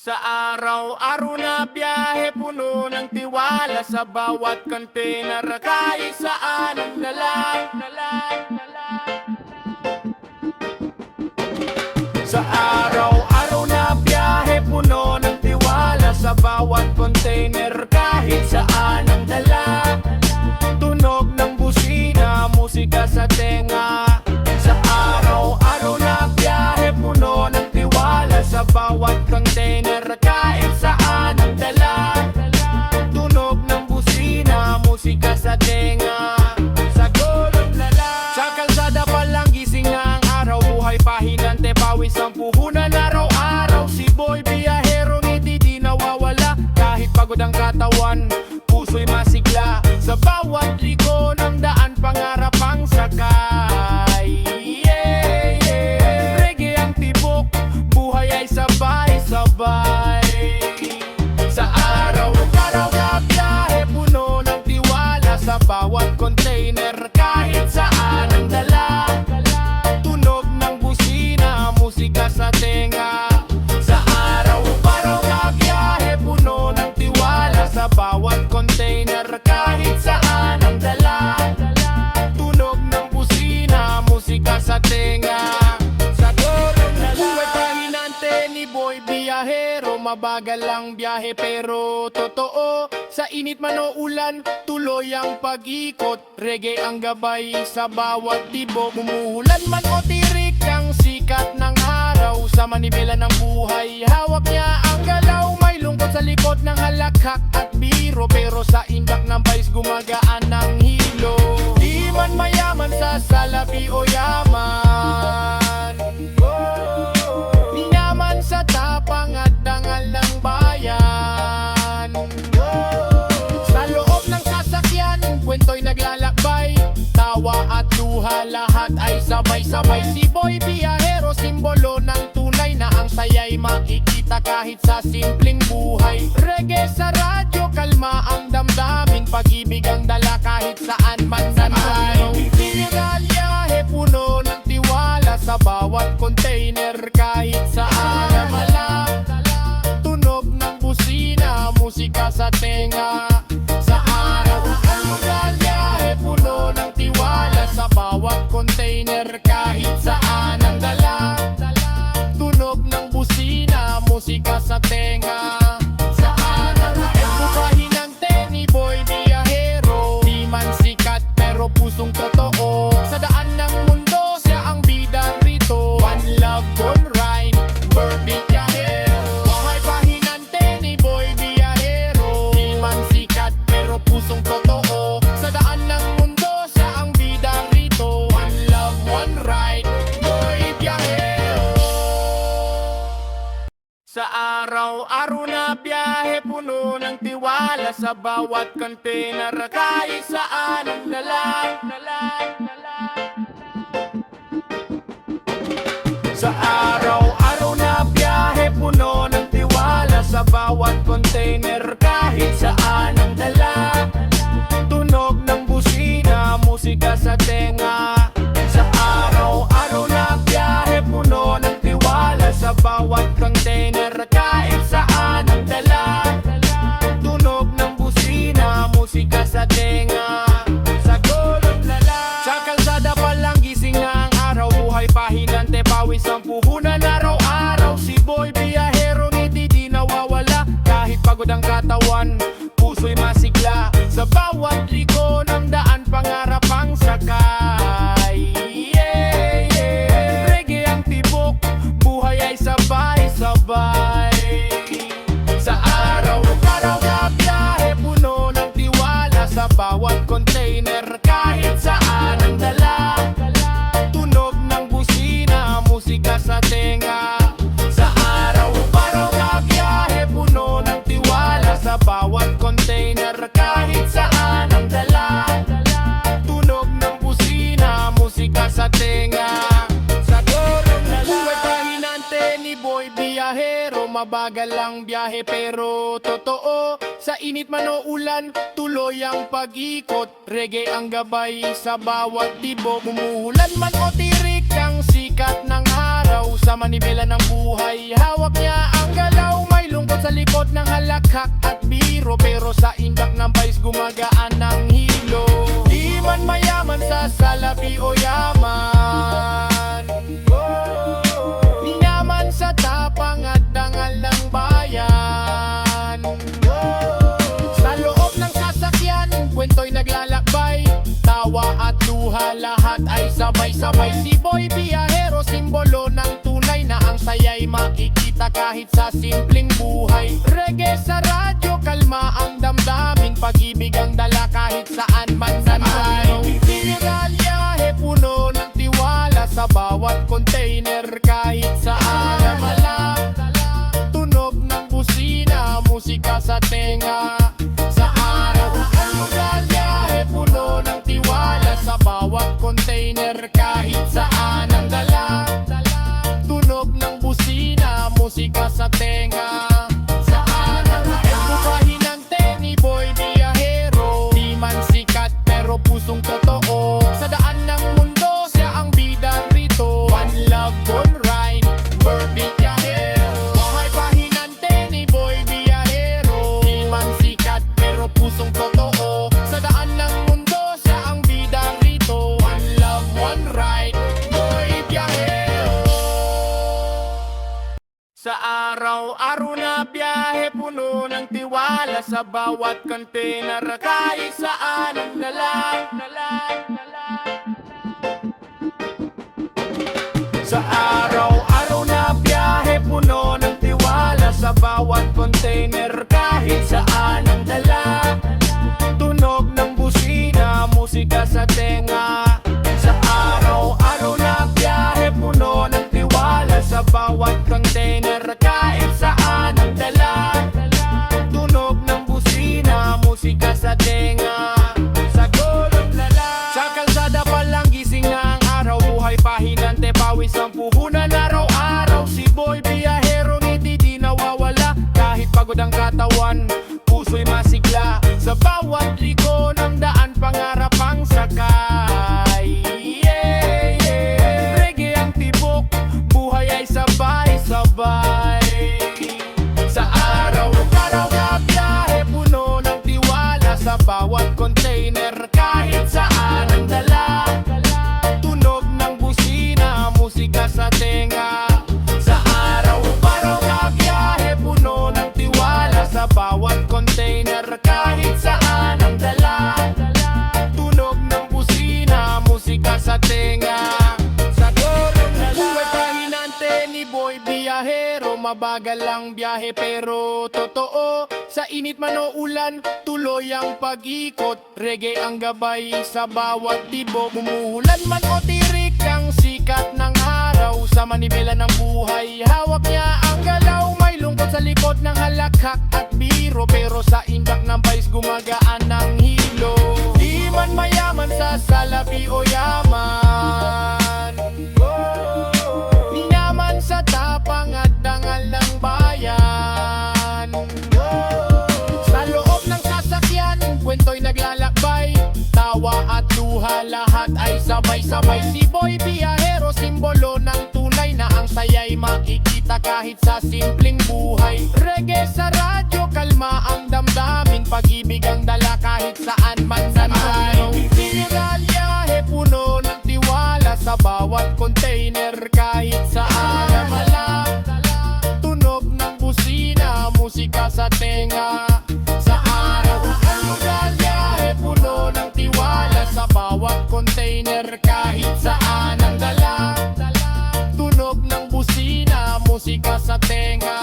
Sa araw-araw na biyahe, puno ng tiwala sa bawat container, kahit saan ang dala. Sa araw-araw na biyahe, puno ng tiwala sa bawat container, kahit saan ang dala. Tunog ng busina, musika sa tenga. Sa araw-araw na biyahe, puno ng tiwala sa bawat container, kahit saan ang dala. Tunog ng busina, musika sa tenga. Sa gulong lala, sa kalsada palang gising na ang araw, buhay pahinante, pawis ang puhunan araw-araw. Si Boy biyahero, ngiti di nawawala, kahit pagod ang katawan, puso'y masigla. Sa bawat liko ng daan, pangarap ang sakay. Reggae ang tibok, buhay ay sabay-sabay. Sa araw-araw na biyahe, puno ng tiwala sa bawat container, kahit saan ang dala. Tunog ng busina, musika sa tenga. Sa araw-araw na biyahe, puno ng tiwala sa bawat container, kahit saan ang dala. Tunog ng busina, musika sa tenga. Sa gulong lala, buhay pahinante ni Boy biyahero, mabagal ang biyahe pero totoo. Sa init man o ulan, tuloy ang pag-ikot. Reggae ang gabay sa bawat tibok. Umuulan man o tirik ang sikat ng araw, sa manibela ng buhay, hawak niya ang galaw. May lungkot sa likod ng halakhak at biro, pero sa indak ng pais gumagaan ng hilo. Di man mayaman sa salapi o yaman, yaman sa tapang at dangal ng bayan. Sa loob ng sasakyan, kwento'y naglalakbay, tawa at luha, lahat ay sabay-sabay. Si Boy biyahero, simbolo ng tunay na ang saya'y makikita kahit sa simpleng buhay. Reggae sa radyo, kalma ang damdamin, pag-ibig ang dala kahit saan man sanay. Pinagaliyahe, puno ng tiwala sa bawat container, kahit saan namala. Tunog ng busina, musika sa tenga. Sa araw-araw na biyahe, puno ng tiwala sa bawat container, kahit saan ang dala. Tunog ng busina, musika sa tenga. Sa araw-araw pahinante ni Boy biyahero, di man sikat pero pusong totoo. Sa daan ng mundo, siya ang bida rito. One love, one rhyme, Boy biyahero. Buhay pahinante ni Boy biyahero, di man sikat pero pusong totoo. Sa daan ng mundo, siya ang bida rito. One love, one ride, Boy biyahero. Sa araw-araw na biyahe, puno ng tiwala sa bawat container, kahit saan ang dala. Sa araw-araw na biyahe, puno ng tiwala sa bawat container, kahit saan ang dala. Tunog ng busina, musika sa tenga. Sa araw-araw na biyahe, puno ng tiwala sa bawat container, kahit saan ang dala. Tunog ng busina, musika sa tenga. Sa gulong lala, sa kalsada palang gising na ang araw, buhay pahinante, pawis ang puhunan araw-araw. Si Boy biyahero, ngiti di nawawala, kahit pagod ang katawan, puso'y masigla. Sa bawat liko ng daan, pangarap ang sakay. Reggae ang tibok, buhay ay sabay-sabay. Sa araw-araw na biyahe, puno ng tiwala sa bawat container, kahit saan ang dala. Tunog ng busina, musika sa tenga. Sa araw-araw na biyahe, puno ng tiwala sa bawat container, kahit saan ang dala. Tunog ng busina, musika sa tenga. Sa gulong lala, buhay pahinante ni Boy biyahero, mabagal ang biyahe pero totoo. Sa init man o ulan, tuloy ang pag-ikot. Reggae ang gabay sa bawat tibok. Umuulan man o tirik ang sikat ng araw, sa manibela ng buhay, hawak niya ang galaw. May lungkot ng halakhak at biro, pero sa indak ng vice gumagaan ng hilo. Di man mayaman sa salapi o yaman, yaman sa tapang at dangal ng bayan. Sa loob ng sasakyan, kwento'y naglalakbay, tawa at luha, lahat ay sabay-sabay. Si Boy Biyahero, simbolo ng tunay na ang saya'y makikita kahit sa simpleng buhay. Reggae sa radyo, kalma ang damdamin, pag-ibig ang dala kahit saan man sanay. Piralyahe, puno ng tiwala sa bawat container kahit saan. Namala, tunog ng busina, musika sa tenga. Sa araw ang piralyahe, puno ng tiwala sa bawat container kahit saan ang dala. Tunog ng busina, musika sa tenga. Sa araw ang bumahinante ni Boy Biyahero, di man sikat pero pusong totoo. Sa daan ng mundo, siya ang bida rito. One love, one ride, Boy Biyahero. Buhay pahinante ni Boy Biyahero, di man sikat pero pusong totoo. Sa daan ng mundo, siya ang bida rito. One love, one ride, Boy Biyahero. Sa araw-araw na biyahe, puno ng tiwala sa bawat container, kahit saan ang dala. Sa araw-araw na biyahe, puno ng tiwala sa bawat container, kahit saan ang dala. Tunog ng busina, musika sa tenga. Sa araw-araw na biyahe, puno ng tiwala sa bawat container, kahit saan ang dala. Tunog ng busina, musika sa tenga. Sa gulong lala, sa kalsada pa lang gising na ang araw, buhay pahinante, pawis ang puhunan araw-araw. Si Boy Biyahero, ngiti di nawawala, kahit pagod ang katawan, puso'y masigla. Sa bawat liko ng daan, pangarap ang sakay. Reggae ang tibok, buhay ay sabay-sabay. Sa araw-araw na biyahe, puno ng tiwala sa bawat container, kahit saan ang dala. Tunog ng busina, musika sa tenga. Sa araw-araw na biyahe, puno ng tiwala sa bawat container, kahit saan ang dala. Tunog ng busina, musika sa tenga. Sa gulong na buhay pahinante ni Boy Biyahero, mabagal ang biyahe pero totoo. Sa init man o ulan, tuloy ang pag-ikot. Reggae ang gabay sa bawat tibok. Umuulan man o tirik ang sikat ng araw, sa manibela ng buhay, hawak niya ang galaw. May lungkot sa likod ng halakhak at biro, pero sa indak ng vice gumagaan ng hilo. Di man mayaman sa salapi o yaman, yaman sa tapang at dangal ng bayan. Sa loob ng sasakyan, kwento'y naglalakbay, tawa at luha, lahat ay sabay-sabay. Si Boy Biyahero, simbolo ng tunay na ang saya'y makikita kahit sa simpleng buhay. Reggae sa radyo, kalma ang damdamin, pag-ibig ang dala kahit saan man sanay. Piralyahe, puno ng tiwala sa bawat container, kahit saan. Namala, tunog ng busina, musika sa tenga. Sa araw ang piralyahe, puno ng tiwala sa bawat container, kahit saan ang dala. Tunog ng busina, musika sa tenga.